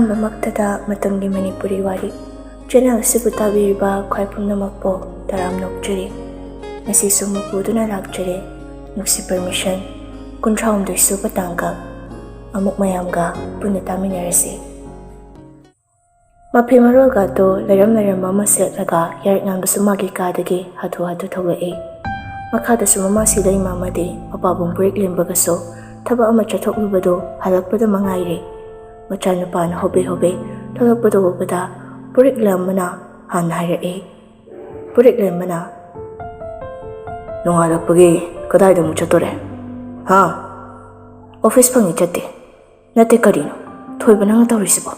ꯑꯍꯥꯟꯕꯃꯛꯇꯗ ꯃꯇꯝꯒꯤ ꯃꯅꯤꯄꯨꯔꯤ ꯋꯥꯔꯤ ꯆꯦꯅꯦꯜ ꯑꯁꯤꯕꯨ ꯇꯥꯕꯤꯔꯤꯕ ꯈ꯭ꯋꯥꯏ ꯄꯨꯝꯅꯃꯛꯄꯨ ꯇꯔꯥꯝꯅ ꯑꯣꯛꯆꯔꯤ. ꯉꯁꯤꯁꯨ ꯃꯄꯨꯗꯨꯅ ꯂꯥꯛꯆꯔꯦ. ꯅꯨꯡꯁꯤ ꯄꯔꯃꯤꯁꯟ 38 ꯁꯨꯕ ꯇꯥꯡꯀꯛ. ꯑꯃꯨꯛ ꯃꯌꯥꯝꯒ ꯄꯨꯟꯅ ꯇꯥꯃꯤꯟꯅꯔꯁꯤ. ꯃꯐꯤ ꯃꯔꯣꯜꯒꯗꯣ ꯂꯩꯔꯝꯕ ꯑꯃ ꯁꯦꯠꯂꯒ ꯌꯥꯏꯔꯤꯛꯉꯥꯟꯕꯁꯨ ꯃꯥꯒꯤ ꯀꯥꯗꯒꯤ ꯍꯥꯊꯨ ꯊꯣꯛꯂꯛꯏ. ꯃꯈꯥꯗꯁꯨ ꯃꯃꯥꯁꯤ ꯂꯩꯃ ꯑꯃꯗꯤ ꯃꯄꯥꯕꯨꯡ ꯄꯨꯔꯤꯛꯂꯦꯝꯕꯒꯁꯨ ꯊꯕꯛ ꯑꯃ ꯆꯠꯊꯣꯛꯂꯨꯕꯗꯣ ꯍꯜꯂꯛꯄꯗ ꯃꯉꯥꯏꯔꯦ. ꯃꯆꯥꯅꯨꯄꯥꯅ ꯍꯣꯕꯦ ꯊꯣꯛꯂꯛꯄꯗ ꯎꯕꯗ ꯄꯨꯔꯤꯛꯂꯦꯝꯕꯅ ꯍꯥꯟꯅ ꯍꯥꯏꯔꯛꯏ. ꯄꯨꯔꯤꯛꯂꯦꯝꯕꯅ, "ꯅꯣꯡꯉꯥꯜꯂꯛꯄꯒꯤ ꯀꯗꯥꯏꯗ ꯑꯃꯨꯛ ꯆꯠꯇꯣꯔꯦ? ꯍꯥ?" "ꯑꯣꯐꯤꯁ ꯐꯪꯉꯤ ꯆꯠꯇꯦ." "ꯅꯠꯇꯦ, ꯀꯔꯤꯅꯣ ꯊꯣꯏꯕ ꯅꯪꯅ ꯇꯧꯔꯤꯁꯤꯕꯣ?"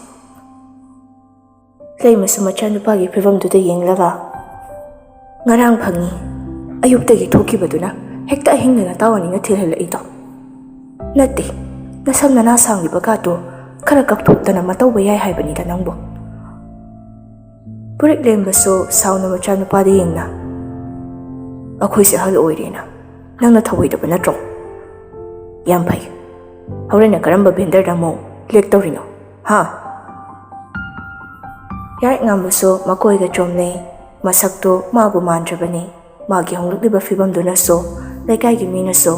ꯂꯩꯃꯁꯨ ꯃꯆꯥꯅꯨꯄꯥꯒꯤ ꯐꯤꯕꯝꯗꯨꯗ ꯌꯦꯡꯂꯒ, "ꯉꯔꯥꯡ ꯐꯪꯉꯤ. ꯑꯌꯨꯛꯇꯒꯤ ꯊꯣꯛꯈꯤꯕꯗꯨꯅ ꯍꯦꯛꯇ ꯑꯍꯤꯡꯗ ꯅꯇꯥꯎ ꯑꯅꯤꯅ ꯊꯤꯜꯍꯜꯂꯛꯏꯗꯣ." "ꯅꯠꯇꯦ, ꯅꯁꯝ ꯅꯅꯥ ꯁꯥꯡꯂꯤꯕ ꯀꯥꯇꯣ ꯈꯔ ꯀꯛꯊꯣꯛꯇꯅ ꯃꯇꯧꯕ ꯌꯥꯏ ꯍꯥꯏꯕꯅꯤꯗ ꯅꯪꯕꯨ." ꯄꯨꯔꯤꯛꯂꯦꯝꯕꯁꯨ ꯁꯥꯎꯅ ꯃꯆꯥꯅꯨꯄꯥꯗ ꯌꯦꯡꯅ, "ꯑꯩꯈꯣꯏꯁꯦ ꯑꯍꯜ ꯑꯣꯏꯔꯦꯅ ꯅꯪꯅ ꯊꯧꯑꯣꯏꯗꯕ ꯅꯠꯇ꯭ꯔꯣ? ꯌꯥꯝ ꯐꯩ. ꯍꯣꯔꯦꯟꯅ ꯀꯔꯝꯕ ꯚꯦꯟꯗꯔꯗ ꯑꯃꯨꯛ ꯂꯦꯛ ꯇꯧꯔꯤꯅꯣ? ꯍꯥ?" ꯌꯥꯏꯔꯤꯛꯉꯥꯟꯕꯁꯨ ꯃꯀꯣꯏꯒ ꯆꯣꯝꯅꯩ. ꯃꯁꯛꯇꯣ ꯃꯥꯕꯨ ꯃꯥꯟꯗ꯭ꯔꯕꯅꯤ. ꯃꯥꯒꯤ ꯍꯣꯡꯂꯛꯂꯤꯕ ꯐꯤꯕꯝꯗꯨꯅꯁꯨ ꯂꯩꯀꯥꯏꯒꯤ ꯃꯤꯅꯁꯨ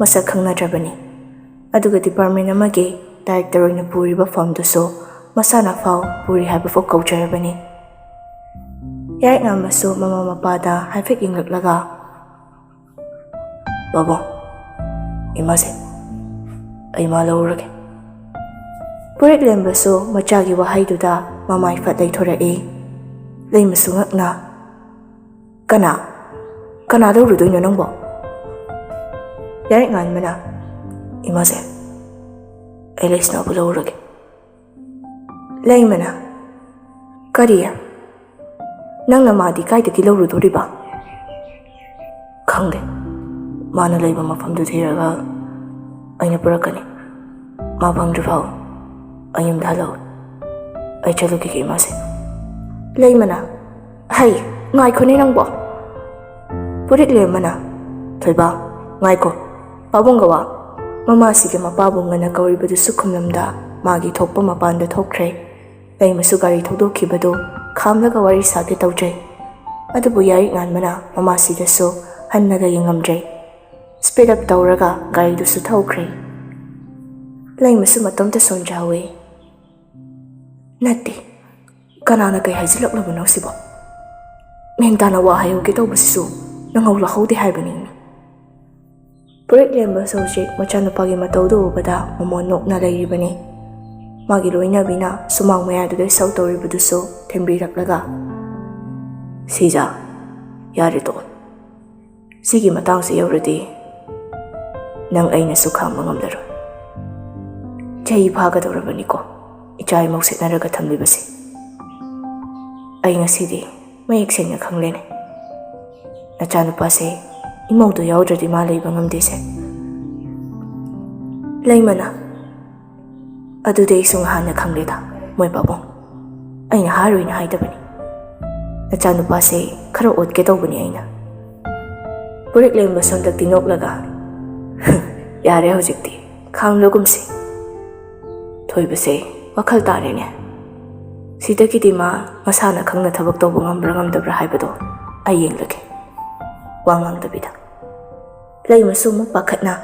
ꯃꯁꯛ ꯈꯪꯅꯗ꯭ꯔꯕꯅꯤ. ꯑꯗꯨꯒ ꯗꯤꯄꯥꯔꯠꯃꯦꯟ ꯑꯃꯒꯤ ꯗꯥꯏꯔꯦꯛꯇꯔ ꯑꯣꯏꯅ ꯄꯨꯔꯤꯕ ꯐꯝꯗꯨꯁꯨ ꯃꯁꯥꯅ ꯐꯥꯎ ꯄꯨꯔꯤ ꯍꯥꯏꯕꯐꯥꯎ ꯀꯧꯖꯔꯕꯅꯤ. ꯌꯥꯏꯔꯤꯛꯉꯥꯟꯕꯁꯨ ꯃꯃꯥ ꯃꯄꯥꯗ ꯍꯥꯏꯐꯦꯠ ꯌꯦꯡꯂꯛꯂꯒ, "ꯕꯥꯕꯣ, ꯏꯃꯥꯁꯦ ꯑꯩ ꯃꯥ ꯂꯧꯔꯨꯔꯒꯦ." ꯄꯨꯔꯤꯛꯂꯦꯝꯕꯁꯨ ꯃꯆꯥꯒꯤ ꯋꯥꯍꯩꯗꯨꯗ ꯃꯃꯥꯏ ꯐꯠ ꯂꯩꯊꯣꯔꯛꯏ. ꯂꯩꯃꯁꯨ ꯉꯛꯅ, "ꯀꯅꯥ ꯂꯧꯔꯨꯗꯣꯏꯅꯣ ꯅꯪꯕꯣ?" ꯌꯥꯏꯔꯤꯛꯉꯥꯟꯕꯅ, "ꯏꯃꯥꯁꯦ ꯑꯩ ꯂꯩꯁꯅꯥꯕꯨ ꯂꯧꯔꯨꯔꯒꯦ." ꯂꯩꯃꯅ, "ꯀꯔꯤ? ꯅꯪꯅ ꯃꯥꯗꯤ ꯀꯥꯏꯗꯒꯤ ꯂꯧꯔꯨꯗꯣꯔꯤꯕ?" "ꯈꯪꯗꯦ. ꯃꯥꯅ ꯂꯩꯕ ꯃꯐꯝꯗꯨ ꯊꯤꯔꯒ ꯑꯩꯅ ꯄꯨꯔꯛꯀꯅꯤ. ꯃꯥ ꯐꯪꯗ꯭ꯔꯤꯐꯥꯎ ꯑꯩ ꯌꯨꯝꯗ ꯍꯜꯂꯛꯑꯣꯏ. ꯑꯩ ꯆꯠꯂꯨꯈꯤꯒꯦ ꯏꯃꯥꯁꯦ." ꯂꯩꯃꯅ, "ꯍꯩ, ꯉꯥꯏꯈꯣꯅꯦ ꯅꯪꯕꯣ." ꯄꯨꯔꯤꯛꯂꯦꯝꯕꯅ, "ꯊꯣꯏꯕ, ꯉꯥꯏꯈꯣ. ꯄꯥꯕꯨꯡꯒ ꯋꯥ." ꯃꯃꯥꯁꯤꯒꯤ ꯃꯄꯥꯕꯨꯡꯒꯅ ꯀꯧꯔꯤꯕꯗꯨꯁꯨ ꯈꯨꯝꯂꯝꯗ ꯃꯥꯒꯤ ꯊꯣꯛꯄ ꯃꯄꯥꯟꯗ ꯊꯣꯛꯈ꯭ꯔꯦ. ꯂꯩꯃꯁꯨ ꯒꯥꯔꯤ ꯊꯧꯗꯣꯛꯈꯤꯕꯗꯨ ꯈꯥꯝꯂꯒ ꯋꯥꯔꯤ ꯁꯥꯒꯦ ꯇꯧꯖꯩ. ꯑꯗꯨꯕꯨ ꯌꯥꯏꯔꯤꯛꯉꯥꯟꯕꯅ ꯃꯃꯥꯁꯤꯗꯁꯨ ꯍꯟꯅꯒ ꯌꯦꯡꯉꯝꯗ꯭ꯔꯦ. ꯁ꯭ꯄꯤꯗ ꯑꯞ ꯇꯧꯔꯒ ꯒꯥꯔꯤꯗꯨꯁꯨ ꯊꯧꯈ꯭ꯔꯦ. ꯂꯩꯃꯁꯨ ꯃꯇꯣꯝꯇ ꯁꯣꯟꯖꯥꯎꯏ. "ꯅꯠꯇꯦ, ꯀꯅꯥꯅ ꯀꯩ ꯍꯥꯏꯖꯤꯜꯂꯛꯂꯕꯅꯣ ꯁꯤꯕꯣ? ꯃꯦꯟ ꯇꯥꯅ ꯋꯥ ꯍꯥꯏꯍꯧꯒꯦ ꯇꯧꯕꯁꯤꯁꯨ ꯅꯪꯍꯧꯂꯍꯧꯗꯦ ꯍꯥꯏꯕꯅꯤ." ꯄꯨꯔꯤꯛꯂꯦꯝꯕꯁꯨ ꯍꯧꯖꯤꯛ ꯃꯆꯥꯅꯨꯄꯥꯒꯤ ꯃꯇꯧꯗꯨ ꯎꯕꯗ ꯃꯃꯣꯟ ꯅꯣꯛꯅ ꯂꯩꯔꯤꯕꯅꯤ. ꯃꯥꯒꯤ ꯂꯣꯏꯅꯕꯤꯅ ꯁꯨꯃꯥꯡ ꯃꯌꯥꯏꯗꯨꯗ ꯏꯁꯧ ꯇꯧꯔꯤꯕꯗꯨꯁꯨ ꯊꯦꯝꯕꯤꯔꯛꯂꯒ, "ꯁꯤꯖꯥ, ꯌꯥꯔꯦ ꯇꯣꯛꯑꯣ. ꯁꯤꯒꯤ ꯃꯇꯥꯡꯁꯦ ꯌꯧꯔꯗꯤ ꯅꯪ ꯑꯩꯅꯁꯨ ꯈꯥꯡꯕ ꯉꯝꯂꯔꯣꯏ. ꯆꯍꯤ ꯐꯥꯒꯗꯧꯔꯕꯅꯤꯀꯣ ꯏꯆꯥ ꯏꯃꯧ ꯁꯦꯠꯅꯔꯒ ꯊꯝꯂꯤꯕꯁꯦ. ꯑꯩ ꯉꯁꯤꯗꯤ ꯃꯌꯦꯛ ꯁꯦꯡꯅ ꯈꯪꯂꯦꯅꯦ. ꯅꯆꯥꯅꯨꯄꯥꯁꯦ ꯏꯃꯧꯗꯣ ꯌꯥꯎꯗ꯭ꯔꯗꯤ ꯃꯥ ꯂꯩꯕ ꯉꯝꯗꯦꯁꯦ." ꯂꯩꯃꯅ, "ꯑꯗꯨꯗꯤ ꯑꯩꯁꯨ ꯉꯍꯥꯟꯅ ꯈꯪꯂꯦꯗ ꯃꯣꯏ ꯄꯥꯕꯨꯡ. ꯑꯩꯅ ꯍꯥꯏꯔꯣꯏꯅ ꯍꯥꯏꯗꯕꯅꯤ. ꯅꯆꯥꯅꯨꯄꯥꯁꯦ ꯈꯔ ꯑꯣꯠꯀꯦ ꯇꯧꯕꯅꯤ ꯑꯩꯅ." ꯄꯨꯔꯤꯛꯂꯦꯝꯕ ꯁꯣꯟꯗꯛꯇꯤ ꯅꯣꯛꯂꯒ, "ꯌꯥꯔꯦ ꯍꯧꯖꯤꯛꯇꯤ ꯈꯥꯡꯂꯒꯨꯝꯁꯤ. ꯊꯣꯏꯕꯁꯦ ꯋꯥꯈꯜ ꯇꯥꯔꯦꯅꯦ. ꯁꯤꯗꯒꯤꯗꯤ ꯃꯥ ꯃꯁꯥꯅ ꯈꯪꯅ ꯊꯕꯛ ꯇꯧꯕ ꯉꯝꯕ꯭ꯔꯥ ꯉꯝꯗꯕ꯭ꯔꯥ ꯍꯥꯏꯕꯗꯣ ꯑꯩ ꯌꯦꯡꯂꯒꯦ." ꯋꯥ ꯉꯥꯡꯗꯕꯤꯗ. ꯂꯩꯃꯁꯨ ꯑꯃꯨꯛ ꯄꯥꯈꯠꯅ,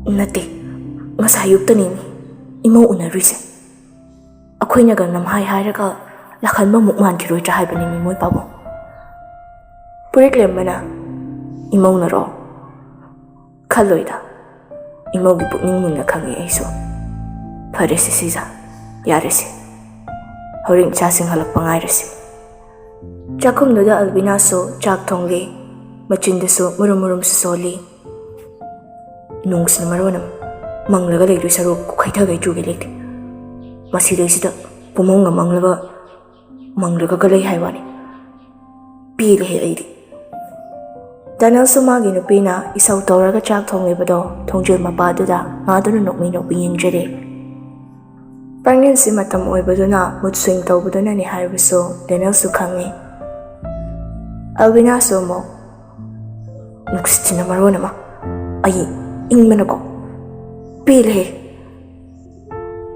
"ꯅꯠꯇꯦ, ꯉꯁꯥꯏ ꯑꯌꯨꯛꯇꯅꯤ ꯏꯃꯧ ꯎꯅꯔꯨꯏꯁꯦ. ꯑꯩꯈꯣꯏꯅꯒ ꯅꯝꯍꯥꯏ ꯍꯥꯏꯔꯒ ꯂꯥꯛꯍꯟꯕ ꯑꯃꯨꯛ ꯃꯥꯟꯈꯤꯔꯣꯏꯗ꯭ꯔꯥ ꯍꯥꯏꯕꯅꯤ ꯃꯣꯏ ꯄꯥꯕꯨꯡ." ꯄꯨꯔꯤꯛꯂꯦꯝꯕꯅ, "ꯏꯃꯧꯅꯔꯣ? ꯈꯜꯂꯣꯏꯗ. ꯏꯃꯧꯒꯤ ꯄꯨꯛꯅꯤꯡ ꯃꯨꯟꯅ ꯈꯪꯉꯤ ꯑꯩꯁꯨ. ꯐꯔꯦꯁꯦ ꯁꯤꯖꯥ, ꯌꯥꯔꯦꯁꯦ. ꯍꯣꯔꯦꯟ ꯏꯆꯥꯁꯤꯡ ꯍꯜꯂꯛꯄ ꯉꯥꯏꯔꯁꯤ." ꯆꯥꯛꯈꯨꯝꯗꯨꯗ ꯑꯜꯕꯤꯅꯥꯁꯨ ꯆꯥꯛ ꯊꯣꯡꯂꯤ. ꯃꯆꯤꯟꯗꯁꯨ ꯃꯨꯔꯨꯝꯁꯨ ꯁꯣꯜꯂꯤ. "ꯅꯣꯡꯁꯤꯅ ꯃꯔꯣꯟ ꯑꯃ ꯃꯪꯂꯒ ꯂꯩꯗꯣꯏ ꯁꯔꯨꯛ ꯈꯩꯊꯒꯩ ꯆꯨꯒꯦ ꯂꯩꯇꯦ. ꯃꯁꯤꯗꯩꯁꯤꯗ ꯄꯨꯡꯃꯪꯒ ꯃꯪꯂꯒ ꯂꯩ ꯍꯥꯏ ꯋꯥꯅꯤ. ꯄꯦꯜꯂꯦꯍꯦ ꯑꯩꯗꯤ." ꯗꯅꯦꯜꯁꯨ ꯃꯥꯒꯤ ꯅꯨꯄꯤꯅ ꯏꯁꯧ ꯇꯧꯔꯒ ꯆꯥꯛ ꯊꯣꯡꯂꯤꯕꯗꯣ ꯊꯣꯡꯖꯤꯜ ꯃꯄꯥꯗꯨꯗ ꯉꯥꯗꯨꯅ ꯅꯣꯛꯃꯤ ꯌꯦꯡꯖꯔꯦ. ꯄ꯭ꯔꯦꯒꯅꯦꯟꯁꯤ ꯃꯇꯝ ꯑꯣꯏꯕꯗꯨꯅ ꯃꯨꯗ ꯁ꯭ꯋꯤꯡ ꯇꯧꯕꯗꯨꯅꯅꯤ ꯍꯥꯏꯕꯁꯨ ꯗꯦꯅꯦꯜꯁꯨ ꯈꯪꯉꯤ. ꯑꯜꯕꯤꯅꯥꯁꯨ ꯑꯃꯨꯛ, "ꯅꯨꯡꯁꯤꯠꯁꯤꯅ ꯃꯔꯣꯟ ꯑꯃ ꯑꯩ ꯏꯪꯕꯅꯀꯣ ꯄꯦꯜꯂꯦꯍꯦ."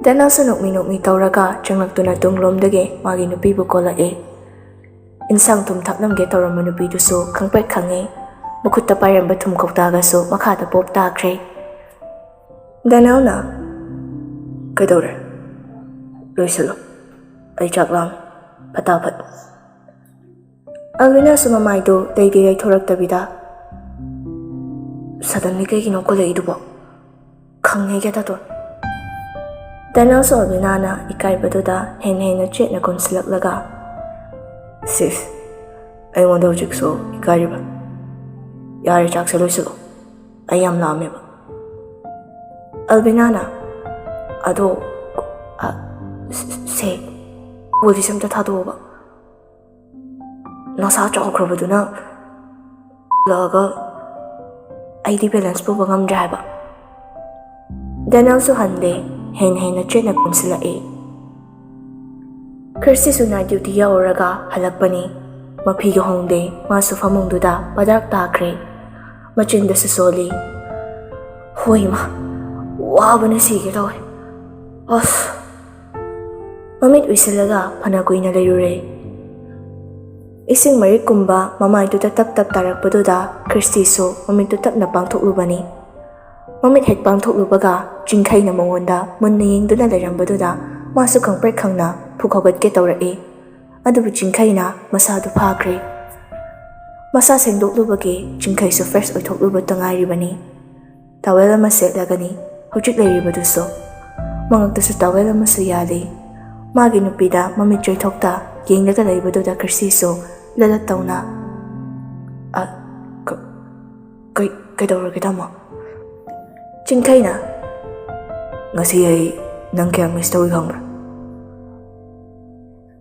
Danielsu nokmi tꯧraga changlaktuna tunglomdagi magi nupibu kolake. Insang tum thaknamge tawramba nupidusu khangpet khange. Mukutta pairamba thum koktagasu makhada pop takre. Daniel na kaidore loisalo ai chaklang pataphat. Alvina sumamaido dei thoraktabida suddenly kaigino kolaidubo khange ge tato. Daniel so Alvina na ikaibaduda hen chetna konsilaklaga sis ai wonda hojikso ikariba yare chak se loisalo ai yam lameba. Alvina na ado se wodi samta thado ba nasa chawkrabaduna laga aidi balance bu bangam driver. Daniel so hande hen na chena kunsila e. Kirsty su night duty yauraga halakpani mapi ga hongde masu famungduda padak takre machinda su soli hoi ma wabana sige daw as mamit uisilaga phana kuina layure. Ising marik kumba mamai tu tap tarakpaduda Kirsty su mamit tu tap na pangthoklubani. Mamit het pangthoklubaga jingkhai na mongonda munna yengduna layrambaduda masu khangpret khangna phukhogat ke tawrae. Adubu jingkhai na masadu phakre. Masa sengdoklubagi jingkhai su fresh oithokluba tangairibani. Tawel ama setlagani hojik layribaduso mangaktasu tawel ama su yali. Magi nupida mamit joithokta yenglaga laybaduda Kirsty su lalat tawna kaidawrage tama. Jingkhai na ngasi ay nang kaya miss tawi khangba.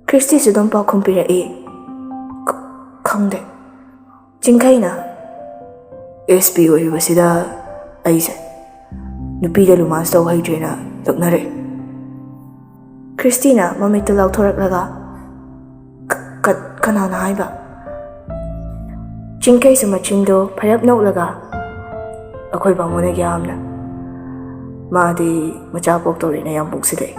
Kirsty su dong pa kumpira e khangde. Jingkhai na SP oiribasida aise nupida lumas taw haidrena laknare. Kirsty na mamito lauthoraklaga kanana haiba. Jingkhai su machindo pharap noklaga akhoi bamona gyamna madi macha poktori na yam pukside.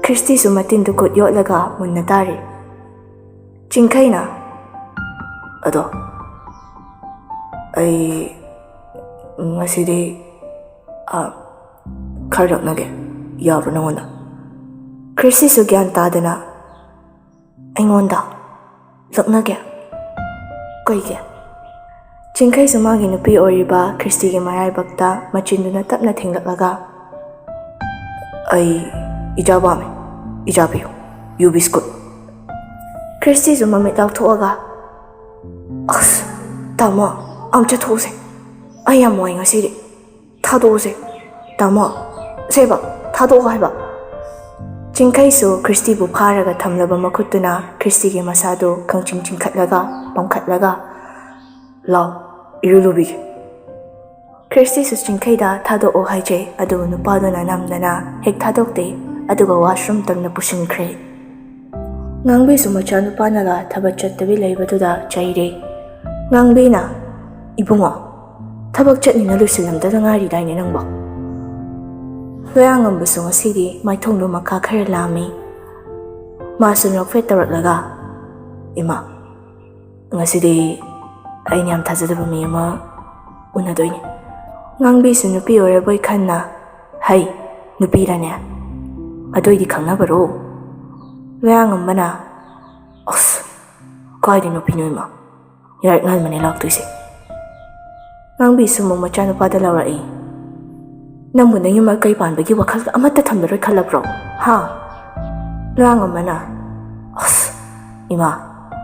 Kirsty su matin du kut yotlaga munna tari. Jingkhai na ado ai ngasidi kharlaknage yabra nangona. Kirsty su gyan tadana aingonda laknage kaige. Jingkhai su magi nupi oriba Kirsty ge maraibakta machinduna tapna thenglaklaga ai ijabame ijabiyo yu biskut. Kirsty su mamit lauthoaga as tama amcha those ai yam moi ngasiri thadose tama seba thado haiba. Jingkhai su Kirsty bu pharaga thamlaba makhutuna Kirsty ge masado khangching chingkhatlaga pamkhatlaga law irulubi. Kirsty su Jingkhai da thado o haije adu nupaduna namdana hek thadokte aduga washroom tamna pusinkre. Ngangbi su macha nupanaga thabak chattabi leibaduda chaire. Ngangbi na ibungo thabak chatnina lusilamdada ngari daine nangba. Loyangam busu ngasidi maithongdu makha khara lami. Masu nokfet tawraklaga ima ngasidi ai nyam thajadaba mi ama unadoine. Ngangbi su nupi oraboi khanna hai nupi rane adoidi khangnabaro. Loyangam bana os kaidi nupi noima yarik ngal mane laktuise. Ngangbi su mong macha nupada lawrai nangbu na yung magkay panbagi wakal amata thambaroi khalabro ha. Loyangam bana os ima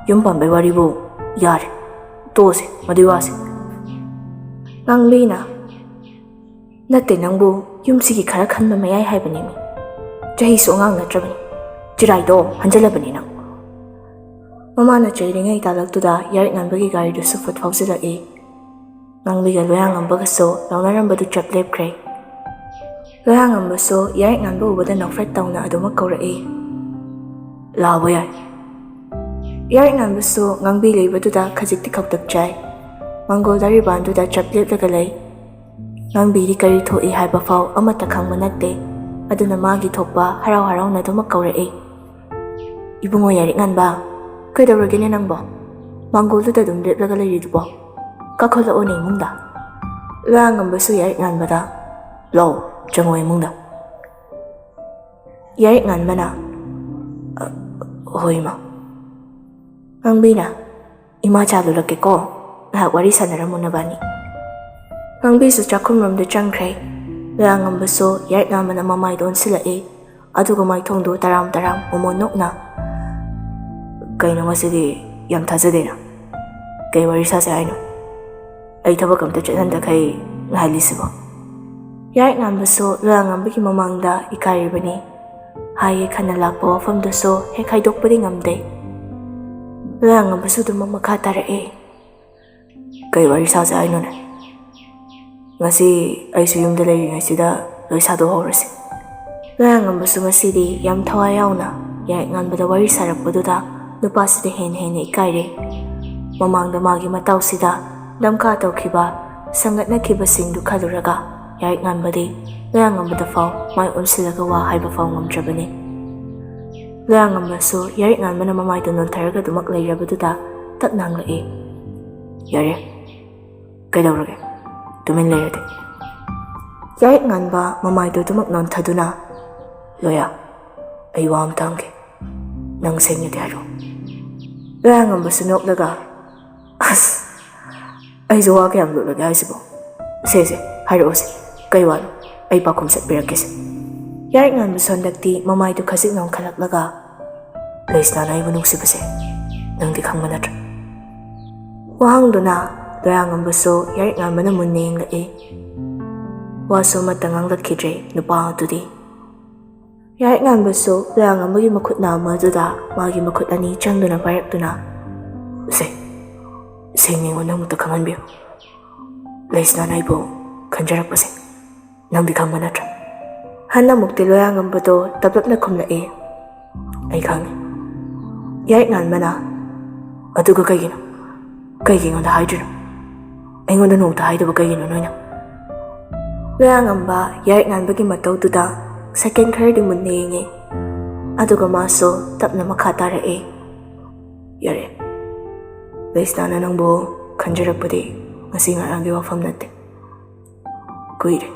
yung panbay waribu yare tose madiwase. Ngangbi na natte nangbu yung sigi khara khanba mayai haibani mi chahi su ngang natrabani jirai do hanjalabani nang. Mama na chairingai talaktuda yarik nganbagi gari du sufat fauzilai. Ngangbi ga loyangam baga so launarambadu chap lepkre. Loyangam baso yarik nganba ubada nokfret tawna aduma kaurai lawa yai. Yarik nganba so ngangbi leibaduda khajikti khaktak chai. Mangol dari banduda chap leplaga lay. Ngangbi di kari thoi haiba faw amata khangba natte ꯑꯗꯨꯅ ꯃꯥꯒꯤ ꯊꯣꯛꯄ ꯍꯔꯥꯎ ꯍꯔꯥꯎꯅ ꯑꯗꯨꯃꯛ ꯀꯧꯔꯛꯏ꯫ "ꯏꯕꯨꯡꯉꯣ ꯌꯥꯏꯔꯤꯛꯉꯥꯟꯕ, ꯀꯩꯗꯧꯔꯒꯦꯅꯦ ꯅꯪꯕꯣ? ꯃꯥꯡꯒꯣꯜꯗꯨꯗ ꯑꯗꯨꯝ ꯂꯦꯞꯂꯒ ꯂꯩꯔꯤꯗꯨꯕꯣ? ꯀꯥꯈꯠꯂꯛꯑꯣꯅꯦ ꯏꯃꯨꯡꯗ." ꯂꯣꯌꯥꯉꯝꯕꯁꯨ ꯌꯥꯏꯔꯤꯛꯉꯥꯟꯕꯗ "ꯂꯥꯎ, ꯆꯪꯉꯣ ꯏꯃꯨꯡꯗ." ꯌꯥꯏꯔꯤꯛꯉꯥꯟꯕꯅ "ꯍꯣꯏ ꯏꯃꯥ." ꯉꯥꯡꯕꯤꯅ "ꯏꯃꯥ ꯆꯥ ꯂꯣꯜꯂꯛꯀꯦꯀꯣ, ꯉꯥꯏꯍꯥꯛ ꯋꯥꯔꯤ ꯁꯥꯟꯅꯔꯝꯃꯨ ꯅꯕꯥꯅꯤ." ꯉꯥꯡꯕꯤꯁꯨ ꯆꯥꯛꯈꯨꯝꯔꯣꯝꯗ ꯆꯪꯈ꯭ꯔꯦ꯫ ꯂꯣꯌꯥꯉꯝꯕꯁꯨ ꯌꯥꯏꯔꯤꯛꯉꯥꯟꯕꯅ ꯃꯃꯥꯏꯗ ꯑꯣꯟꯁꯤꯜꯂꯛꯏ꯫ ꯑꯗꯨꯒ ꯃꯥꯏꯊꯣꯡꯗꯨ ꯇꯔꯥꯝ ꯇꯔꯥꯝ ꯃꯣꯃꯣꯟ ꯅꯣꯛꯅ "ꯀꯩꯅꯣ ꯉꯁꯤꯗꯤ ꯌꯥꯝ ꯊꯥꯖꯗꯦꯅ? ꯀꯩ ꯋꯥꯔꯤ ꯁꯥꯁꯦ ꯍꯥꯏꯅꯣ? ꯑꯩ ꯊꯕꯛ ꯑꯝꯇ ꯆꯠꯍꯟꯗꯈꯩ ꯉꯥꯏꯍꯜꯂꯤꯁꯤꯕꯣ?" ꯌꯥꯏꯔꯤꯛꯉꯥꯟꯕꯁꯨ ꯂꯣꯌꯥꯉꯝꯕꯒꯤ ꯃꯃꯥꯡꯗ ꯏꯀꯥꯏꯔꯤꯕꯅꯤ꯫ ꯍꯥꯏꯒꯦ ꯈꯟꯅ ꯂꯥꯛꯄ ꯋꯥꯐꯝꯗꯨꯁꯨ ꯍꯦꯛ ꯍꯥꯏꯗꯣꯛꯄꯗꯤ ꯉꯝꯗꯦ꯫ ꯂꯣꯌꯥꯉꯝꯕꯁꯨ ꯑꯗꯨꯃꯛ ꯃꯈꯥ ꯇꯥꯔꯛꯏ꯫ "ꯀꯩ ꯋꯥꯔꯤ ꯁꯥꯁꯦ ꯍꯥꯏꯅꯣꯅꯦ? ꯉꯁꯤ ꯑꯩꯁꯨ ꯌꯨꯝꯗ ꯂꯩꯔꯤꯉꯩꯁꯤꯗ ꯂꯣꯏ ꯁꯥꯗꯣꯛꯍꯧꯔꯁꯤ." ꯂꯣꯌꯥꯉꯝꯕꯁꯨ ꯉꯁꯤꯗꯤ ꯌꯥꯝ ꯊꯋꯥꯏ ꯌꯥꯎꯅ ꯌꯥꯏꯔꯤꯛꯉꯥꯟꯕꯗ ꯋꯥꯔꯤ ꯁꯥꯔꯛꯄꯗꯨꯗ ꯅꯨꯄꯥꯁꯤꯗ ꯍꯦꯟꯅ ꯏꯀꯥꯏꯔꯦ꯫ ꯃꯃꯥꯡꯗ ꯃꯥꯒꯤ ꯃꯇꯥꯎꯁꯤꯗ ꯂꯝꯈꯥ ꯇꯧꯈꯤꯕ, ꯁꯪꯒꯠꯅꯈꯤꯕꯁꯤꯡꯗꯨ ꯈꯜꯂꯨꯔꯒ ꯌꯥꯏꯔꯤꯛꯉꯥꯟꯕꯗꯤ ꯂꯣꯌꯥꯉꯝꯕꯗ ꯐꯥꯎ ꯃꯥꯏ ꯑꯣꯟꯁꯤꯜꯂꯒ ꯋꯥ ꯍꯥꯏꯕ ꯐꯥꯎ ꯉꯝꯗ꯭ꯔꯕꯅꯤ꯫ ꯂꯣꯌꯥꯉꯝꯕꯁꯨ ꯌꯥꯏꯔꯤꯛꯉꯥꯟꯕꯅ ꯃꯃꯥꯏꯗ ꯅꯣꯟꯊꯔꯒ ꯑꯗꯨꯃꯛ ꯂꯩꯔꯕꯗꯨꯗ ꯇꯞꯅ ꯍꯪꯂꯛꯏ꯫ "ꯌꯥꯔꯦ, ꯀꯩꯗꯧꯔꯒꯦ? ꯇꯨꯃꯤꯟ ꯂꯩꯔꯗꯤ?" ꯌꯥꯏꯔꯤꯛꯉꯥꯟꯕ ꯃꯃꯥꯏꯗꯨ ꯑꯗꯨꯃꯛ ꯅꯣꯟꯊꯗꯨꯅ "ꯂꯣꯌꯥ, ꯑꯩ ꯋꯥ ꯑꯃꯇ ꯍꯪꯒꯦ, ꯅꯪ ꯁꯦꯡꯅꯗꯤ ꯍꯥꯏꯔꯣ." ꯂꯣꯌꯥꯉꯝꯕꯁꯨ ꯅꯣꯛꯂꯒ "ꯑꯁ, ꯑꯩꯁꯨ ꯋꯥ ꯀꯌꯥꯝ ꯂꯣꯠꯂꯒꯦ ꯍꯥꯏꯁꯤꯕꯣ? ꯁꯦ ꯍꯥꯏꯔꯛꯑꯣꯁꯦ, ꯀꯩ ꯋꯥꯅꯣ? ꯑꯩ ꯄꯥꯈꯨꯝ ꯁꯠꯄꯤꯔꯛꯀꯦꯁꯦ." ꯌꯥꯏꯔꯤꯛꯉꯥꯟꯕꯁꯨ ꯍꯟꯗꯛꯇꯤ ꯃꯃꯥꯏꯗꯨ ꯈꯖꯤꯛ ꯅꯣꯟꯈꯠꯂꯛꯂꯒ "ꯂꯩꯁꯅꯥꯅ ꯑꯩꯕꯨ ꯅꯨꯡꯁꯤꯕꯁꯦ ꯅꯪꯗꯤ ꯈꯪꯕ ꯅꯠꯇ꯭ꯔꯥ?" ꯋꯥꯍꯪꯗꯨꯅ ꯂꯣꯌꯥꯉꯝꯕꯁꯨ ꯌꯥꯏꯔꯤꯛꯉꯥꯟꯕꯅ ꯃꯨꯟꯅ ꯌꯦꯡꯂꯛꯏ꯫ ꯋꯥꯁꯨ ꯑꯃꯠꯇ ꯉꯥꯡꯂꯛꯈꯤꯗ꯭ꯔꯦ ꯅꯨꯄꯥ ꯑꯗꯨꯗꯤ꯫ ꯌꯥꯏꯔꯤꯛꯉꯥꯟꯕꯁꯨ ꯂꯣꯌꯥꯉꯝꯕꯒꯤ ꯃꯈꯨꯠ ꯅꯥꯝꯃ ꯑꯗꯨꯗ ꯃꯥꯒꯤ ꯃꯈꯨꯠ ꯑꯅꯤ ꯆꯪꯗꯨꯅ ꯄꯥꯏꯔꯛꯇꯨꯅ "ꯁꯦꯡꯅ ꯑꯩꯉꯣꯟꯗ ꯑꯃꯨꯛꯇ ꯈꯪꯍꯟꯕꯤꯌꯨ, ꯂꯩꯁꯅꯥꯅ ꯑꯩꯕꯨ ꯈꯟꯖꯔꯛꯄꯁꯦ ꯅꯪꯗꯤ ꯈꯪꯕ ꯅꯠꯇ꯭ꯔꯥ?" ꯍꯟꯅꯃꯨꯛꯇꯤ ꯂꯣꯌꯥꯉꯝꯕꯗꯣ ꯇꯞꯂꯞꯅ ꯈꯨꯝꯂꯛꯏ꯫ "ꯑꯩ ꯈꯪꯉꯦ." ꯌꯥꯏꯔꯤꯛꯉꯥꯟꯕꯅ "ꯑꯗꯨꯒ ꯀꯩꯒꯤ ꯑꯩꯉꯣꯟꯗ ꯍꯥꯏꯗ꯭ꯔꯤꯅꯣ? ꯑꯩꯉꯣꯟꯗ ꯅꯣꯡꯇ ꯍꯥꯏꯗꯕ ꯀꯩꯒꯤꯅꯣ ꯅꯣꯏꯅ?" ꯂꯣꯌꯥꯉꯝꯕ ꯌꯥꯏꯔꯤꯛꯉꯥꯟꯕꯒꯤ ꯃꯇꯧꯗꯨꯗ ꯁꯦꯀꯦꯟ ꯈꯔꯗꯤ ꯃꯨꯟꯅ ꯌꯦꯡꯉꯤ꯫ ꯑꯗꯨꯒ ꯃꯥꯁꯨ ꯇꯞꯅ ꯃꯈꯥ ꯇꯥꯔꯛꯏ꯫ "ꯌꯥꯔꯦ, ꯂꯩꯁꯅꯥꯅ ꯅꯪꯕꯨ ꯈꯟꯖꯔꯛꯄꯗꯤ ꯉꯁꯤ ꯉꯔꯥꯡꯒꯤ ꯋꯥꯐꯝ ꯅꯠꯇꯦ. ꯀꯨꯏꯔꯦ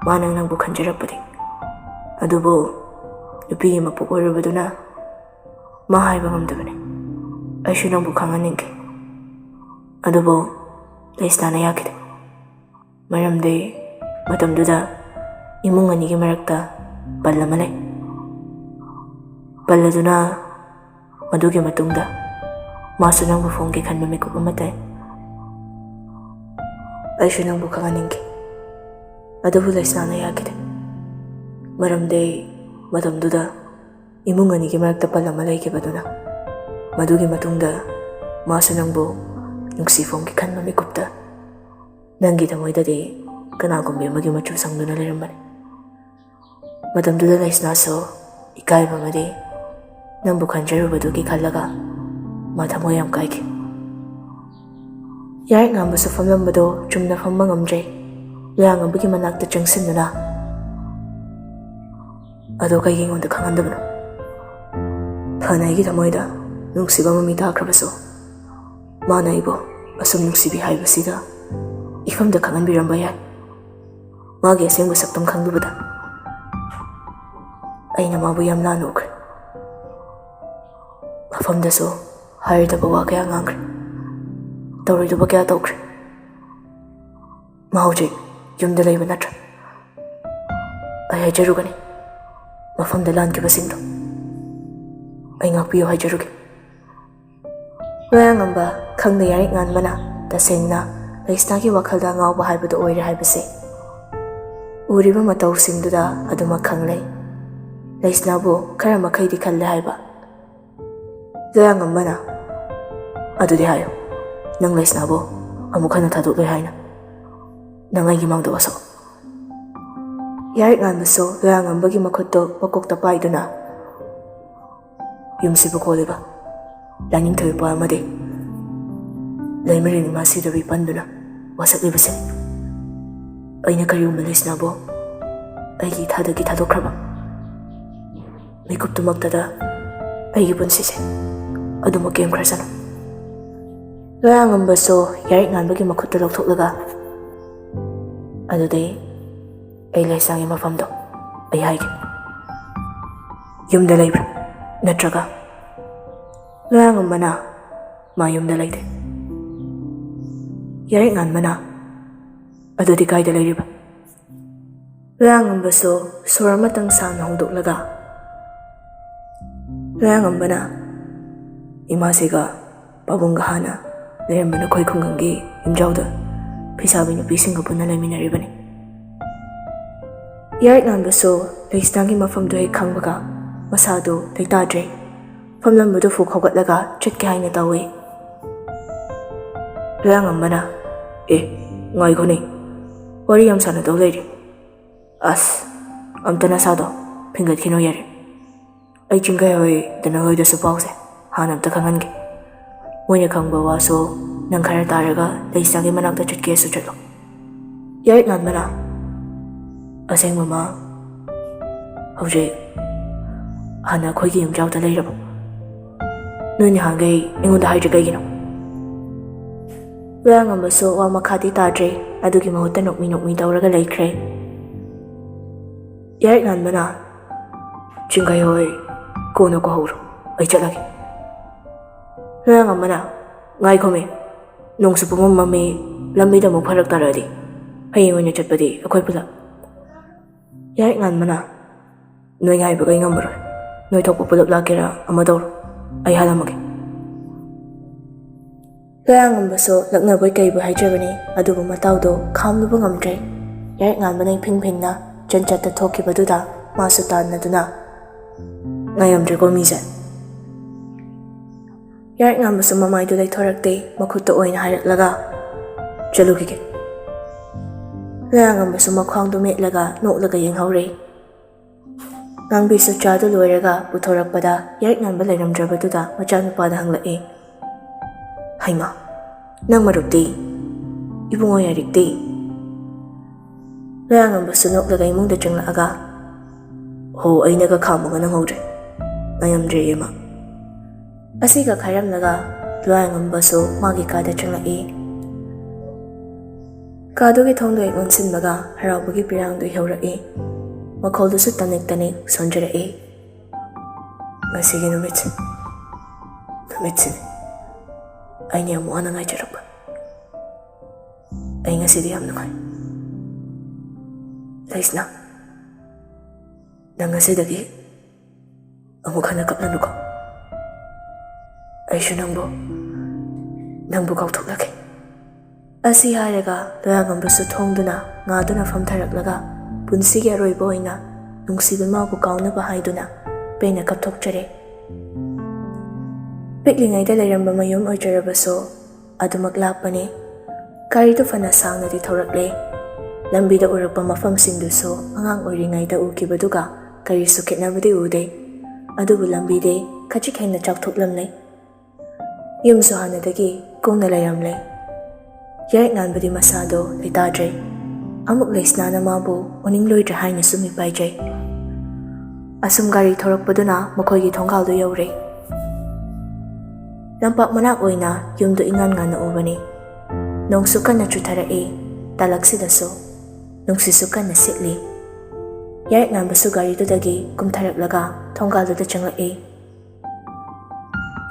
ꯃꯥꯅ ꯅꯪꯕꯨ ꯈꯟꯖꯔꯛꯄꯗꯤ. ꯑꯗꯨꯕꯨ ꯅꯨꯄꯤꯒꯤ ꯃꯄꯣꯛ ꯑꯣꯏꯔꯨꯕꯗꯨꯅ ꯃꯥ ꯍꯥꯏꯕ ꯉꯝꯗꯕꯅꯤ. ꯑꯩꯁꯨ ꯅꯪꯕꯨ ꯈꯪꯍꯟꯅꯤꯡꯈꯤ. ꯑꯗꯨꯕꯨ ꯂꯩꯁꯅꯥꯅ ꯌꯥꯈꯤꯗꯦ. ꯃꯔꯝꯗꯤ ꯃꯇꯝꯗꯨꯗ ꯏꯃꯨꯡ ꯑꯅꯤꯒꯤ ꯃꯔꯛꯇ ꯄꯜ ꯑꯃ ꯂꯩ. ꯄꯜ ꯑꯗꯨꯅ ꯃꯗꯨꯒꯤ ꯃꯇꯨꯡꯗ ꯃꯥꯁꯨ ꯅꯪꯕꯨ ꯐꯣꯡꯒꯦ ꯈꯟꯕ ꯃꯤꯀꯨꯞ ꯑꯃ ꯇꯥꯏ. ꯑꯩꯁꯨ ꯅꯪꯕꯨ ꯈꯪꯍꯟꯅꯤꯡꯈꯤ. ꯑꯗꯨꯕꯨ ꯂꯩꯁꯅꯥꯅ ꯌꯥꯈꯤꯗꯦ. ꯃꯔꯝꯗꯤ ꯃꯇꯝꯗꯨꯗ ꯏꯃꯨꯡ ꯑꯅꯤꯒꯤ ꯃꯔꯛꯇ ꯄꯜ ꯑꯃ ꯂꯩꯈꯤꯕꯗꯨꯅ ꯃꯗꯨꯒꯤ ꯃꯇꯨꯡꯗ ꯃꯥꯁꯨ ꯅꯪꯕꯨ ꯅꯨꯡꯁꯤ ꯐꯣꯡꯒꯦ ꯈꯟꯕ ꯃꯤꯀꯨꯞꯇ ꯅꯪꯒꯤ ꯊꯃꯣꯏꯗꯗꯤ ꯀꯅꯥꯒꯨꯝꯕꯤ ꯑꯃꯒꯤ ꯃꯆꯨ ꯁꯪꯗꯨꯅ ꯂꯩꯔꯝꯕꯅꯤ. ꯃꯇꯝꯗꯨꯗ ꯂꯩꯁꯅꯥꯁꯨ ꯏꯀꯥꯏꯕ ꯑꯃꯗꯤ ꯅꯪꯕꯨ ꯈꯟꯖꯔꯨꯕꯗꯨꯒꯤ ꯈꯜꯂꯒ ꯃꯥ ꯊꯃꯣꯏ ꯌꯥꯝ ꯀꯥꯏꯈꯤ. ꯌꯥꯏꯔꯤꯛꯉꯥꯟꯕꯁꯨ ꯐꯝꯂꯝꯕꯗꯣ ꯆꯨꯝꯅ ꯐꯝꯕ ꯉꯝꯗ꯭ꯔꯦ. ꯂꯣꯌꯥꯉꯝꯕꯒꯤ ꯃꯅꯥꯛꯇ ꯆꯪꯁꯤꯟꯗꯨꯅ ꯑꯗꯣ ꯀꯩꯒꯤ ꯑꯩꯉꯣꯟꯗ ꯈꯪꯍꯟꯗꯕꯅꯣ? ꯐꯅ ꯑꯩꯒꯤ ꯊꯃꯣꯏꯗ ꯅꯨꯡꯁꯤꯕ ꯃꯃꯤ ꯇꯥꯈ꯭ꯔꯕꯁꯨ ꯃꯥꯅ ꯑꯩꯕꯨ ꯑꯁꯨꯝ ꯅꯨꯡꯁꯤꯕꯤ ꯍꯥꯏꯕꯁꯤꯗ ꯏꯐꯝꯗ ꯈꯪꯍꯟꯕꯤꯔꯝꯕ ꯌꯥꯏ. ꯃꯥꯒꯤ ꯑꯁꯦꯡꯕ ꯁꯛꯇꯝ ꯈꯪꯂꯨꯕꯗ ꯑꯩꯅ ꯃꯥꯕꯨ ꯌꯥꯝ ꯂꯥꯟꯅ ꯎꯈ꯭ꯔꯦ. ꯃꯐꯝꯗꯁꯨ ꯍꯥꯏꯔꯣꯏꯗꯕ ꯋꯥ ꯀꯌా ꯉꯥꯡꯈ꯭ꯔꯦ. ꯇꯧꯔꯣꯏꯗꯕ ꯀꯌా ꯇꯧꯈ꯭ꯔꯦ. ꯃꯥ ꯍꯧꯖꯤꯛ ꯌꯨꯝꯗ ꯂꯩꯕ ꯅꯠꯇ꯭ꯔꯥ? ꯑꯩ ꯍꯥꯏꯖꯔꯨꯒꯅꯤ ꯃꯐꯝꯗ ꯂꯥꯟꯈꯤꯕꯁꯤꯡꯗꯣ ꯑꯩ ꯉꯥꯛꯄꯤꯌꯨ ꯍꯥꯏꯖꯔꯨꯒꯦ. ꯂꯣꯌꯥꯉꯝꯕ ꯈꯪꯅ ꯌꯥꯏꯔꯤꯛꯉꯥꯟꯕꯅ ꯇꯁꯦꯡꯅ ꯂꯩꯁꯅꯥꯒꯤ ꯋꯥꯈꯜꯗ ꯉꯥꯎꯕ ꯍꯥꯏꯕꯗꯨ ꯑꯣꯏꯔꯦ ꯍꯥꯏꯕꯁꯦ ꯎꯔꯤꯕ ꯃꯇꯧꯁꯤꯡꯗꯨꯗ ꯑꯗꯨꯃꯛ ꯈꯪꯂꯩ. ꯂꯩꯁꯅꯥꯕꯨ ꯈꯔ ꯃꯈꯩꯗꯤ ꯈꯜꯂꯦ ꯍꯥꯏꯕ. ꯂꯣꯌꯥꯉꯝꯕꯅ ꯑꯗꯨꯗꯤ ꯍꯥꯏꯌꯨ, ꯅꯪ ꯂꯩꯁꯅꯥꯕꯨ ꯑꯃꯨꯛ ꯍꯟꯅ ꯊꯥꯗꯣꯛꯂꯣꯏ ꯍꯥꯏꯅ ꯅꯪ ꯑꯩꯒꯤ ꯃꯥꯡꯗ ꯋꯥꯁꯛ. ꯌꯥꯏꯔꯤꯛꯉꯥꯟꯕꯁꯨ ꯂꯣꯌꯥꯉꯝꯕꯒꯤ ꯃꯈꯨꯠꯇꯨ ꯃꯀꯣꯛꯇ ꯄꯥꯏꯗꯨꯅ ꯌꯨꯝꯁꯤꯕꯨ ꯀꯣꯜꯂꯤꯕ ꯂꯥꯏꯅꯤꯡꯊꯧ ꯏꯄꯥ ꯑꯃꯗꯤ ꯂꯩꯃꯔꯦꯟ ꯏꯃꯥ ꯁꯤꯗꯕꯤ ꯄꯟꯗꯨꯅ ꯋꯥꯁꯛꯂꯤꯕꯁꯦ ꯑꯩꯅ ꯀꯔꯤꯒꯨꯝꯕ ꯂꯩꯁꯅꯥꯕꯨ ꯑꯩꯒꯤ ꯏꯊꯥꯗꯒꯤ ꯊꯥꯗꯣꯛꯈ꯭ꯔꯕ ꯃꯤꯀꯨꯞꯇꯨꯃꯛꯇꯗ ꯑꯩꯒꯤ ꯄꯨꯟꯁꯤꯁꯦ ꯑꯗꯨꯃꯛ ꯀꯦꯝꯈ꯭ꯔꯁꯅꯨ꯫ ꯂꯣꯌꯥꯉꯝꯕꯁꯨ ꯌꯥꯔꯤꯛ ꯉꯥꯟꯕꯒꯤ ꯃꯈꯨꯠꯇ ꯂꯧꯊꯣꯛꯂꯒ ꯑꯗꯨꯗꯩ ꯑꯩ ꯂꯩꯁꯥꯒꯤ ꯃꯐꯝꯗꯣ ꯑꯩ ꯍꯥꯏꯒꯦ, ꯌꯨꯝꯗ ꯂꯩꯕ꯭ꯔꯥ ꯅꯠꯇ꯭ꯔꯒ? ꯂꯣꯌꯥꯉꯝꯕꯅ ꯃꯥ ꯌꯨꯝꯗ ꯂꯩꯇꯦ꯫ ꯌꯥꯔꯤꯛ ꯉꯥꯟꯕꯅ ꯑꯗꯨꯗꯤ ꯀꯥꯏꯗ ꯂꯩꯔꯤꯕ? ꯂꯣꯌꯥꯉꯝꯕꯁꯨ ꯁꯣꯔ ꯑꯃꯇꯪ ꯁꯥꯡꯅ ꯍꯣꯡꯗꯣꯛꯂꯒ ꯂꯣꯌꯥꯉꯝꯕꯅ ꯏꯃꯥꯁꯤꯒ ꯄꯥꯕꯨꯡꯒ ꯍꯥꯟꯅ ꯂꯩꯔꯝꯕ ꯅꯈꯣꯏ ꯈꯨꯡꯒꯪꯒꯤ ꯌꯨꯝꯖꯥꯎꯗ ꯐꯤꯁꯥꯕꯤ ꯅꯨꯄꯤꯁꯤꯡꯒ ꯄꯨꯟꯅ ꯂꯩꯃꯤꯟꯅꯔꯤꯕꯅꯤ꯫ ꯌꯥꯔꯤꯛ ꯉꯥꯟꯕꯁꯨ ꯂꯩꯁꯅꯥꯒꯤ ꯃꯐꯝꯗꯨ ꯍꯦꯛ ꯈꯪꯕꯒ ꯃꯁꯥꯗꯨ ꯂꯩꯇꯥꯗ꯭ꯔꯦ ꯐꯝꯂꯝꯕꯗꯨ ꯐꯨꯛ ꯍꯧꯒꯠꯂꯒ ꯆꯠꯀꯦ ꯍꯥꯏꯅ ꯇꯧꯏ꯫ ꯂꯣꯌꯥꯉꯝꯕꯅ ꯉꯥꯏꯈꯣꯅꯦ, ꯋꯥꯔꯤ ꯌꯥꯝ ꯁꯥꯟꯅꯗꯧ ꯂꯩꯔꯤ꯫ ꯑꯁ ꯑꯝꯇ ꯅꯁꯥꯗꯣ ꯐꯤꯡꯒꯠꯈꯤꯅꯣ ꯌꯥꯔꯦ, ꯑꯩ ꯆꯤꯡꯒꯩ ꯍꯣꯏꯗ ꯅꯈꯣꯏꯗꯁꯨ ꯄꯥꯎꯁꯦ ꯍꯥꯟꯅ ꯑꯝꯇ ꯈꯪꯍꯟꯒꯦ꯫ ꯃꯣꯏꯅ ꯈꯪꯕ ꯋꯥꯁꯨ ꯅꯪ ꯈꯔ ꯇꯥꯔꯒ ꯂꯩꯁꯅꯥꯒꯤ ꯃꯅꯥꯛꯇ ꯆꯠꯀꯦꯁꯨ ꯆꯠꯂꯣ꯫ ꯌꯥꯔꯤꯛ ꯉꯥꯟꯕꯅ ꯑꯁꯦꯡꯕ ꯃꯥ ꯍꯧꯖꯤꯛ ꯍꯥꯟꯅ ꯑꯩꯈꯣꯏꯒꯤ ꯌꯨꯝꯖꯥꯎꯗ ꯂꯩꯔꯕꯣ? ꯅꯣꯏ ꯅꯍꯥꯟꯈꯩ ꯑꯩꯉꯣꯟꯗ ꯍꯥꯏꯗ꯭ꯔꯤ ꯀꯩꯒꯤꯅꯣ? ꯂꯣꯌꯥꯉꯝꯕꯁꯨ ꯋꯥ ꯃꯈꯥꯗꯤ ꯇꯥꯗ꯭ꯔꯦ, ꯑꯗꯨꯒꯤ ꯃꯍꯨꯠꯇ ꯅꯣꯛꯃꯤ ꯅꯣꯛꯃꯤ ꯇꯧꯔꯒ ꯂꯩꯈ꯭ꯔꯦ꯫ ꯌꯥꯔꯤꯛ ꯉꯥꯟꯕꯅ ꯆꯤꯡꯒꯩ ꯍꯣꯏ ꯀꯣꯟꯅ ꯀꯧꯍꯧꯔꯣ, ꯑꯩ ꯆꯠꯂꯒꯦ꯫ ꯂꯣꯌꯥꯉꯝꯕꯅ ꯉꯥꯏꯈꯣꯃꯦ, ꯅꯣꯡꯁꯨ ꯄꯨꯃꯝ ꯃꯝꯃꯤ, ꯂꯝꯕꯤꯗ ꯑꯃꯨꯛ ꯐꯔꯛ ꯇꯥꯔꯛꯑꯗꯤ ꯍꯌꯦꯡ ꯑꯣꯏꯅ ꯆꯠꯄꯗꯤ ꯑꯩꯈꯣꯏ ꯄꯨꯂꯞ꯫ ꯌꯥꯔꯤꯛ ꯉꯥꯟꯕꯅ ꯅꯣꯏ ꯉꯥꯏꯕꯒ ꯑꯩ ꯉꯝꯃꯔꯣꯏ, ꯅꯣꯏ ꯊꯣꯛꯄ ꯄꯨꯂꯞ ꯂꯥꯛꯀꯦꯔꯥ ꯑꯃ ꯇꯧꯔꯣ, ꯑꯩ ꯍꯜꯂꯝꯃꯒꯦ꯫ ꯂꯣꯌꯥꯉꯝꯕꯁꯨ ꯂꯛꯅꯕꯣꯏ ꯀꯩꯕꯣꯏ ꯍꯥꯏꯖꯕꯅꯤ, ꯑꯗꯨꯕꯨ ꯃꯇꯥꯎꯗꯣ ꯈꯥꯝꯂꯨꯕ ꯉꯝꯗ꯭ꯔꯦ꯫ ꯌꯥꯔꯤꯛ ꯉꯥꯟꯕꯅ ꯏꯐꯤꯡ ꯐꯤꯡꯅ ꯆꯟꯆꯠꯇ ꯊꯣꯛꯈꯤꯕꯗꯨꯗ ꯃꯥꯁꯨ ꯇꯥꯟꯅꯗꯨꯅ ꯉꯥꯏꯔꯝꯗ꯭ꯔꯦꯀꯣ ꯃꯤꯁꯦ꯫ ꯌꯥꯔꯤꯛ ꯉꯥꯟꯕꯁꯨ ꯃꯃꯥꯏꯗꯨ ꯂꯩꯊꯣꯔꯛꯇꯦ, ꯃꯈꯨꯠꯇ ꯑꯣꯏꯅ ꯍꯥꯏꯔꯛꯂꯒ ꯆꯠꯂꯨꯈꯤꯒꯦ꯫ ꯂꯣꯌꯥꯉꯝꯕꯁꯨ ꯃꯈ꯭ꯋꯥꯡꯗꯨ ꯃꯦꯠꯂꯒ ꯅꯣꯛꯂꯒ ꯌꯦꯡꯍꯧꯔꯦ꯫ ꯉꯥꯡꯕꯤꯁꯨ ꯆꯥꯗꯨ ꯂꯣꯏꯔꯒ ꯄꯨꯊꯣꯔꯛꯄꯗ ꯌꯥꯔꯤꯛ ꯉꯥꯟꯕ ꯂꯩꯔꯝꯗ꯭ꯔꯕꯗꯨꯗ ꯃꯆꯥꯅꯨꯄꯥꯗ ꯍꯪꯂꯛꯏ, ꯍꯩꯃꯥ, ꯅꯪ ꯃꯔꯨꯞꯇꯤ ꯏꯕꯨꯡꯉꯣ ꯌꯥꯔꯤꯛꯇꯤ? ꯂꯣꯌꯥꯉꯝꯕꯁꯨ ꯅꯣꯛꯂꯒ ꯏꯃꯨꯡꯗ ꯆꯪꯂꯛꯑꯒ ꯍꯣ ꯑꯩꯅꯒ ꯈꯥꯝꯃꯒ ꯅꯪꯍꯧꯗ꯭ꯔꯦ, ꯉꯥꯏꯔꯝꯗ꯭ꯔꯦ ꯏꯃꯥ꯫ ꯑꯁꯤꯒ ꯈꯥꯏꯔꯝꯂꯒ ꯂꯣꯌꯥꯉꯝꯕꯁꯨ ꯃꯥꯒꯤ ꯀꯥꯗ ꯆꯪꯂꯛꯏ꯫ ꯀꯥꯗꯨꯒꯤ ꯊꯣꯡꯗꯣ ꯍꯦꯛ ꯂꯣꯟꯁꯤꯟꯕꯒ ꯍꯔꯥꯎꯕꯒꯤ ꯄꯤꯔꯥꯡꯗꯨ ꯏꯍꯧꯔꯛꯏ, ꯃꯈꯣꯜꯗꯨꯁꯨ ꯇꯅꯤꯛ ꯇꯅꯤꯛ ꯁꯣꯟꯖꯔꯛꯏ꯫ ꯉꯁꯤꯒꯤ ꯅꯨꯃꯤꯠꯁꯤꯅꯤ ꯑꯩꯅ ꯌꯥꯝ ꯋꯥꯅ ꯉꯥꯏꯖꯔꯛꯄ, ꯑꯩ ꯉꯁꯤꯗꯤ ꯌꯥꯝ ꯅꯨꯡꯉꯥꯏ꯫ ꯂꯩꯁꯅꯥ, ꯅꯪ ꯉꯁꯤꯗꯒꯤ ꯑꯃꯨꯛ ꯍꯟꯅ ꯀꯞꯂꯅꯨꯀꯣ, ꯑꯩꯁꯨ ꯅꯪꯕꯨ ꯀꯥꯎꯊꯣꯛꯂꯒꯦ꯫ ꯑꯁꯤ ꯍꯥꯏꯔꯒ ꯂꯣꯌꯥꯉꯝꯕꯁꯨ ꯊꯣꯡꯗꯨꯅ ꯉꯥꯗꯨꯅ ꯐꯝꯊꯔꯛꯂꯒ ꯄꯨꯟꯁꯤꯒꯤ ꯑꯔꯣꯏꯕ ꯑꯣꯏꯅ ꯅꯨꯡꯁꯤꯕ ꯃꯥꯕꯨ ꯀꯥꯎꯅꯕ ꯍꯥꯏꯗꯨꯅ ꯄꯦꯟꯅ ꯀꯞꯊꯣꯛꯆꯔꯦ꯫ ꯄꯤꯛꯂꯤꯉꯩꯗ ꯂꯩꯔꯝꯕ ꯃꯌꯨꯝ ꯑꯣꯏꯖꯔꯕꯁꯨ ꯑꯗꯨꯃꯛ ꯂꯥꯞꯄꯅꯤ꯫ ꯒꯥꯔꯤꯗꯨ ꯐꯅ ꯁꯥꯡꯅꯗꯤ ꯊꯧꯔꯛꯂꯦ꯫ ꯂꯝꯕꯤꯗ ꯎꯔꯛꯄ ꯃꯐꯝꯁꯤꯡꯗꯨꯁꯨ ꯑꯉꯥꯡ ꯑꯣꯏꯔꯤꯉꯩꯗ ꯎꯈꯤꯕꯗꯨꯒ ꯀꯔꯤꯁꯨ ꯈꯦꯠꯅꯕꯗꯤ ꯎꯗꯦ, ꯑꯗꯨꯕꯨ ꯂꯝꯕꯤꯗꯤ ꯈꯖꯤꯛ ꯍꯦꯟꯅ ꯆꯥꯎꯊꯣꯛꯂꯝꯂꯦ꯫ ꯌꯨꯝꯁꯨ ꯍꯥꯟꯅꯗꯒꯤ ꯀꯨꯡꯅ ꯂꯩꯔꯝꯂꯦ꯫ ꯌꯥꯔꯤꯛ ꯉꯥꯟꯕꯗꯤ ꯃꯁꯥꯗꯣ ꯂꯩꯇꯥꯗ꯭ꯔꯦ, ꯑꯃꯨꯛ ꯂꯩꯁꯅꯥꯅ ꯃꯥꯕꯨ ꯎꯅꯤꯡꯂꯣꯏꯗ꯭ꯔꯥ ꯍꯥꯏꯅꯁꯨ ꯃꯤꯄꯥꯏꯖꯩ꯫ ꯑꯁꯨꯝ ꯒꯥꯔꯤ ꯊꯧꯔꯛꯄꯗꯨꯅ ꯃꯈꯣꯏꯒꯤ ꯊꯣꯡꯒꯥꯜꯗꯨ ꯌꯧꯔꯦ꯫ ꯂꯝꯄꯥꯛ ꯃꯅꯥꯛ ꯑꯣꯏꯅ ꯌꯨꯝꯗꯨ ꯏꯉꯥꯟ ꯉꯥꯟꯅ ꯎꯕꯅꯤ꯫ ꯅꯣꯡꯁꯨ ꯀꯟꯅ ꯆꯨꯊꯔꯛꯏ, ꯇꯥꯂꯛꯁꯤꯗꯁꯨ ꯅꯨꯡꯁꯤꯠꯁꯨ ꯀꯟꯅ ꯁꯤꯠꯂꯤ꯫ ꯌꯥꯔꯤꯛ ꯉꯥꯟꯕꯁꯨ ꯒꯥꯔꯤꯗꯨꯗꯒꯤ ꯀꯨꯝꯊꯔꯛꯂꯒ ꯊꯣꯡꯒꯥꯜꯗꯨꯗ ꯆꯪꯂꯛꯏ꯫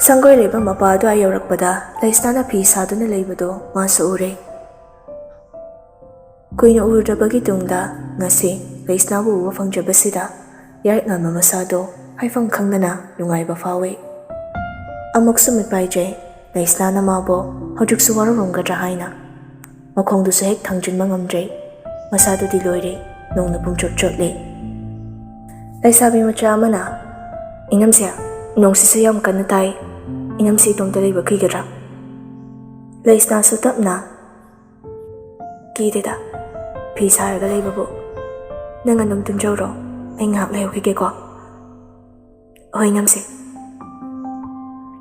ꯁꯪꯒꯣꯏ ꯂꯩꯕ ꯃꯄꯥ ꯑꯗꯨꯋꯥꯏ ꯌꯧꯔꯛꯄꯗ ꯂꯩꯁꯅꯥꯅ ꯐꯤ ꯁꯥꯗꯨꯅ ꯂꯩꯕꯗꯨ ꯃꯥꯁꯨ ꯎꯔꯦ꯫ ꯀꯨꯏꯅ ꯎꯔꯨꯗꯕꯒꯤ ꯇꯨꯡꯗ ꯉꯁꯤ ꯂꯩꯁꯅꯥꯕꯨ ꯎꯕ ꯐꯪꯖꯕꯁꯤꯗ ꯌꯥꯔꯤꯛ ꯉꯥꯟꯕ ꯃꯁꯥꯗꯣ ꯍꯥꯏꯐꯝ ꯈꯪꯗꯅ ꯅꯨꯡꯉꯥꯏꯕ ꯐꯥꯎꯏ꯫ ꯑꯃꯨꯛꯁꯨ ꯃꯤꯄꯥꯏꯖꯩ ꯂꯩꯁꯅꯥꯅ ꯃꯥꯕꯨ ꯍꯧꯖꯤꯛꯁꯨ ꯋꯥꯔꯧꯔꯝꯒꯗ꯭ꯔꯥ ꯍꯥꯏꯅ꯫ ꯃꯈꯣꯡꯗꯨꯁꯨ ꯍꯦꯛ ꯊꯥꯡꯖꯤꯟꯕ ꯉꯝꯗ꯭ꯔꯦ, ꯃꯁꯥꯗꯨꯗꯤ ꯂꯣꯏꯔꯦ, ꯅꯣꯡꯅ ꯄꯨꯡꯆꯣꯠ ꯆꯣꯠꯂꯦ꯫ ꯂꯩꯁꯥꯕꯤ ꯃꯆꯥ ꯑꯃꯅ ꯏꯅꯝꯁꯦ, ꯅꯣꯡꯁꯤꯁꯨ ꯌꯥꯝ ꯀꯟꯅ ꯇꯥꯏ, ꯏꯅꯝꯁꯤ ꯏꯇꯣꯝꯇ ꯂꯩꯕ ꯀꯤꯒꯗ꯭ꯔꯥ? ꯂꯩꯁꯅꯥꯁꯨ ꯇꯞꯅ ꯀꯤꯗꯦꯗ, ꯐꯤ ꯁꯥꯔꯒ ꯂꯩꯕꯕꯨ, ꯅꯪ ꯑꯗꯨꯝ ꯇꯨꯝꯖꯧꯔꯣ, ꯑꯩ ꯉꯥꯏꯍꯥꯛ ꯂꯩꯍꯧꯈꯤꯒꯦꯀꯣ꯫ ꯍꯣꯏ ꯏꯅꯝꯁꯦ꯫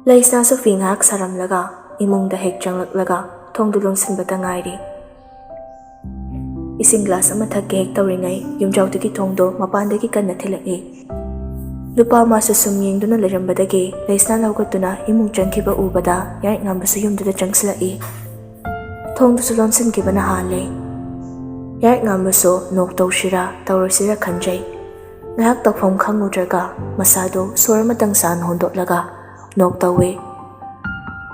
ꯂꯩꯁꯅꯥꯁꯨ ꯐꯤ ꯉꯥꯏꯍꯥꯛ ꯁꯥꯔꯝꯂꯒ ꯏꯃꯨꯡꯗ ꯍꯦꯛ ꯆꯪꯂꯛꯂꯒ ꯊꯣꯡꯗꯨ ꯂꯣꯟꯁꯤꯟꯕꯇ ꯉꯥꯏꯔꯤ꯫ Ising glass ama thakke hek tawringai yumjawdagi thongdo mapandagi kanna thilaki. Nupa masu sum yengduna lerambadagi Leisna laugatuna imung changkiba ubada yarik ngambasu yumduda changsilai. Thongdusu lonsinkibana hale. Yarik ngambasu nok tawshira tawrasira khanjai. Ngahak tawfam khangudraga masado sora matang san hondotlaga nok tawe.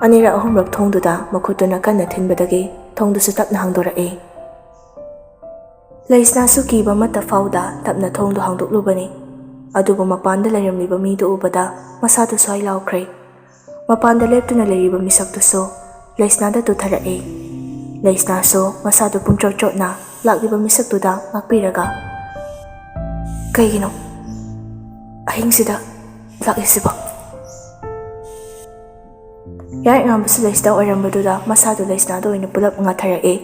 Anira ahumrak thongduda makhutuna kanna thinbadagi thongdusu tapna hangdorae. Leisna su kiba mata fauda tapna thongdu hangdoklubani. Adubu mapanda layramliba midu ubada masado swai laukre. Mapanda leptuna layriba misaktuso Leisna da tutharae. Leisna so masado pungchot-chotna lakliba misaktuda ngakpiraga. Kaigino ahingsida lakisiba. Yarik ngambasu Leisna oirambaduda masado Leisna da oina pulap ngatharae.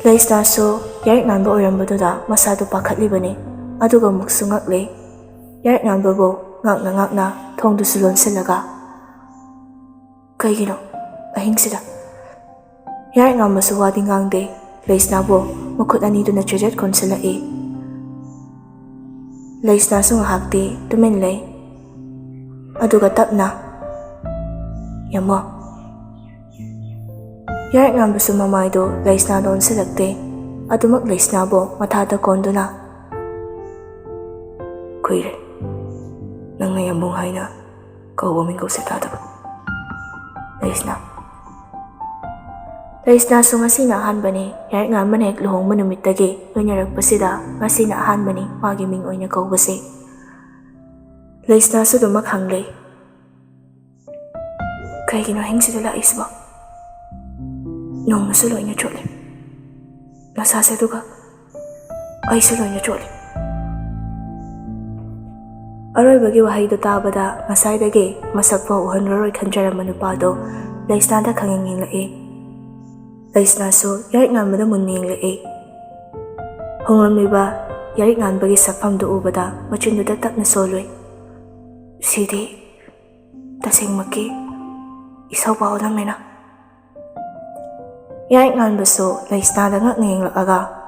Leisna so yarik namba oirambaduda masado pakhatlibani. Aduga muksu ngakle. Yarik nambabo ngakna thongdusu lonsilaga. Kaigino ahingsida. Yarik ngambasu wadi ngangde. Leisna bo makhut aniduna chejet konsilae. Leisna su ngahakti tumin lay. Aduga tapna. Yamo. Yarik ngambasu mamaydo Leisna don silakte. Adumak Leisna bo mathada konduna. Kuire. Nang ngayambong hayna kauwaming kausitadaba. Leisna. Leisna so ngasina ahanbani yarik nga manek luhong manumitagi lunyarakpasida ngasina ahanbani magi ming oina kaubasi. Leisna so dumak hanglay. Kaigino hingsida laisba. Nung nasuloy niya chole. Nasasaduga ay suloy niya chole. Aroybagi wahaydo tabada ngasaydagi masakpa uhanraroy khanjarama nupado Leisna da khanginglae. Leisna so yarik nganbada munninglae. Hongramiba yarik nganbagi sakpamdo ubada machinduda tapna soloy. Sidi tasingmaki isaw pao namena. Yarik nganbaso Leisna da ngakninglaga